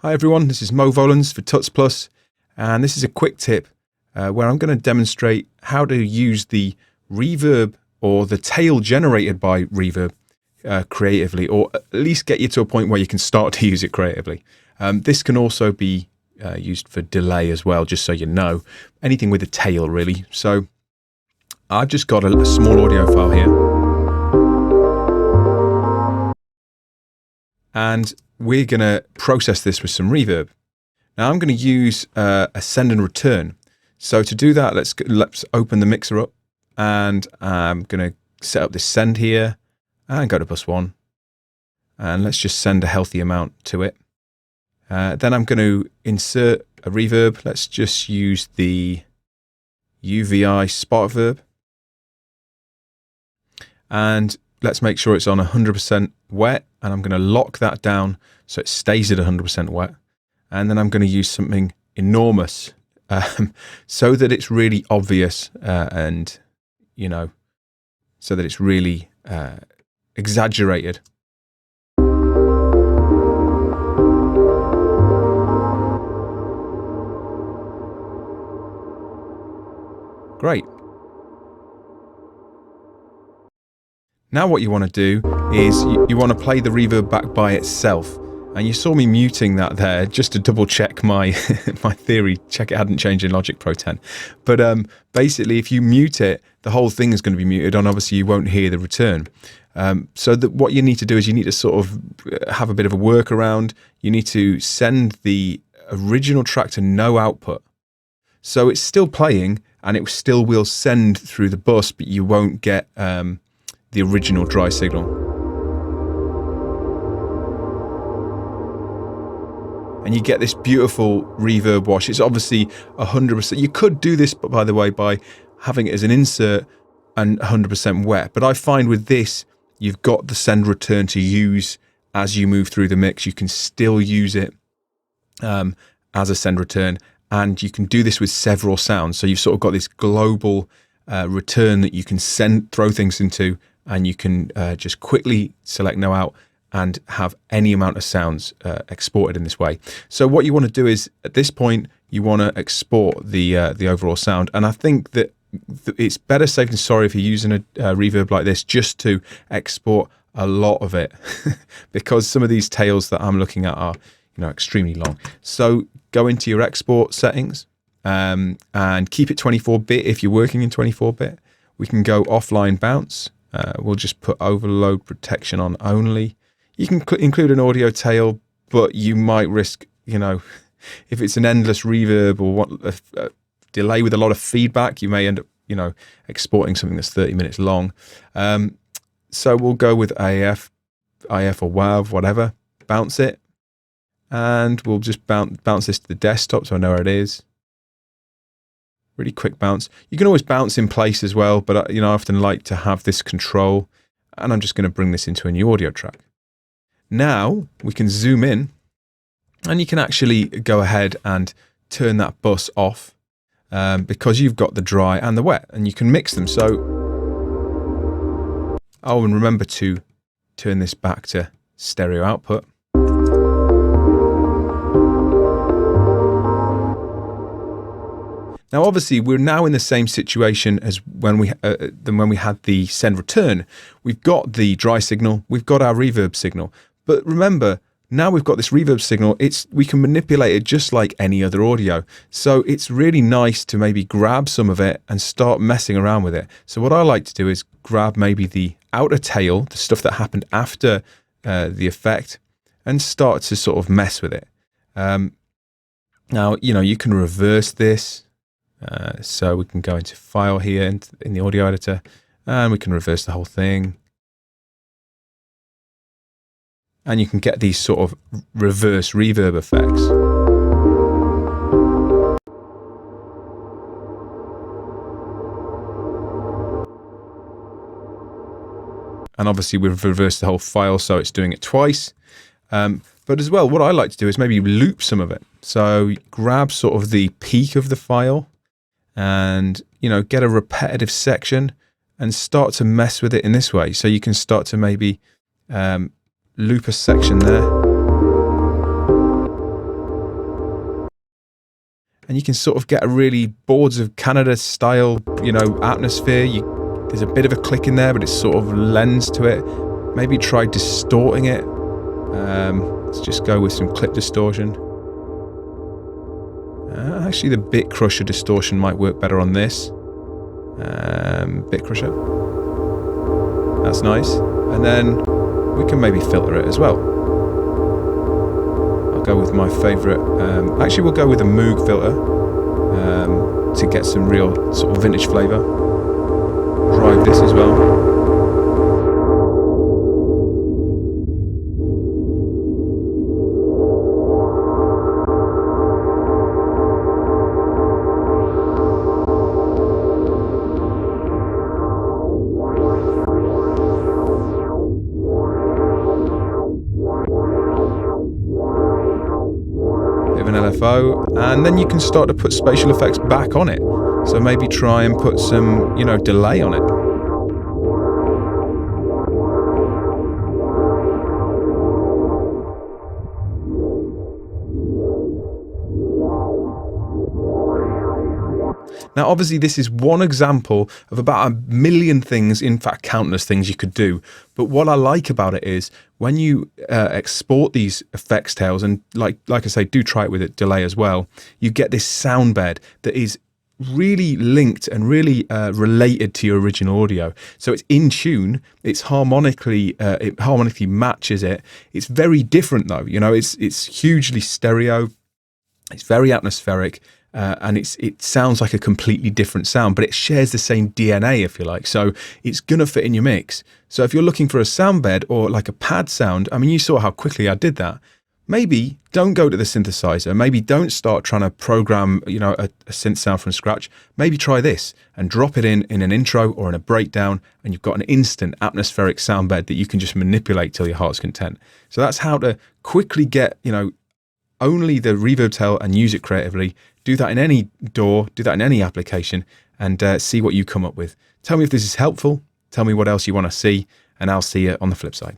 Hi everyone, this is Mo Volans for Tuts Plus, and this is a quick tip where I'm going to demonstrate how to use the reverb or the tail generated by reverb creatively, or at least get you to a point where you can start to use it creatively. This can also be used for delay as well, just so you know. Anything with a tail really. So I've just got a small audio file here. And we're going to process this with some reverb. Now I'm going to use a send and return. So to do that, let's open the mixer up, and I'm going to set up this send here and go to bus 1. And let's just send a healthy amount to it. Then I'm going to insert a reverb. Let's just use the UVI spot verb. And let's make sure it's on 100% wet, and I'm going to lock that down so it stays at 100% wet. And then I'm going to use something enormous so that it's really obvious and, you know, so that it's really exaggerated. Great. Now what you want to do is you want to play the reverb back by itself. And you saw me muting that there just to double check my my theory, check it hadn't changed in Logic Pro 10. But basically if you mute it, the whole thing is going to be muted, and obviously you won't hear the return. So that what you need to do is you need to sort of have a bit of a workaround. You need to send the original track to no output. So it's still playing and it still will send through the bus, but you won't get the original dry signal. And you get this beautiful reverb wash. It's obviously 100%. You could do this, by the way, by having it as an insert and 100% wet. But I find with this, you've got the send return to use as you move through the mix. You can still use it as a send return, and you can do this with several sounds. So you've sort of got this global return that you can throw things into, and you can just quickly select no out and have any amount of sounds exported in this way. So what you want to do is, at this point, you want to export the overall sound. And I think that it's better safe than sorry if you're using a reverb like this, just to export a lot of it, because some of these tails that I'm looking at are, you know, extremely long. So go into your export settings and keep it 24-bit if you're working in 24-bit. We can go offline bounce. We'll just put overload protection on only. You can include an audio tail, but you might risk, you know, if it's an endless reverb or a delay with a lot of feedback, you may end up, you know, exporting something that's 30 minutes long. So we'll go with AF or WAV, whatever, bounce it, and we'll just bounce this to the desktop so I know where it is. Really quick bounce. You can always bounce in place as well, but you know, I often like to have this control, and I'm just going to bring this into a new audio track. Now we can zoom in, and you can actually go ahead and turn that bus off because you've got the dry and the wet, and you can mix them. So, oh, and remember to turn this back to stereo output. Now, obviously, we're now in the same situation as when we had the send return. We've got the dry signal, we've got our reverb signal. But remember, now we've got this reverb signal, we can manipulate it just like any other audio. So it's really nice to maybe grab some of it and start messing around with it. So what I like to do is grab maybe the outer tail, the stuff that happened after the effect, and start to sort of mess with it. Now, you know, you can reverse this. So we can go into file here in the audio editor, and we can reverse the whole thing. And you can get these sort of reverse reverb effects. And obviously we've reversed the whole file, so it's doing it twice. But as well, what I like to do is maybe loop some of it. So grab sort of the peak of the file, and, you know, get a repetitive section and start to mess with it in this way. So you can start to maybe loop a section there. and you can sort of get a really Boards of Canada style, you know, atmosphere. There's a bit of a click in there, but it's sort of lends to it. Maybe try distorting it. Let's just go with some clip distortion. Actually, the Bit Crusher distortion might work better on this. Bit Crusher. That's nice. And then we can maybe filter it as well. I'll go with my favourite. Actually, we'll go with a Moog filter to get some real sort of vintage flavour. Drive this as well. Bit of an LFO, and then you can start to put spatial effects back on it. So maybe try and put some, you know, delay on it. Now, obviously, this is one example of about a million things, in fact, countless things you could do. But what I like about it is when you export these effects tails, and like I say, do try it with it, delay as well, you get this sound bed that is really linked and really related to your original audio. So it's in tune, it's harmonically, it harmonically matches it. It's very different though, you know, it's hugely stereo, it's very atmospheric. And it sounds like a completely different sound, but it shares the same DNA, if you like. So it's going to fit in your mix. So if you're looking for a sound bed or like a pad sound, I mean, you saw how quickly I did that. Maybe don't go to the synthesizer. Maybe don't start trying to program, you know, a synth sound from scratch. Maybe try this and drop it in an intro or in a breakdown, and you've got an instant atmospheric sound bed that you can just manipulate till your heart's content. So that's how to quickly get, you know, only the reverb tail and use it creatively. Do that in any DAW, do that in any application, and see what you come up with. Tell me if this is helpful. Tell me what else you want to see, and I'll see you on the flip side.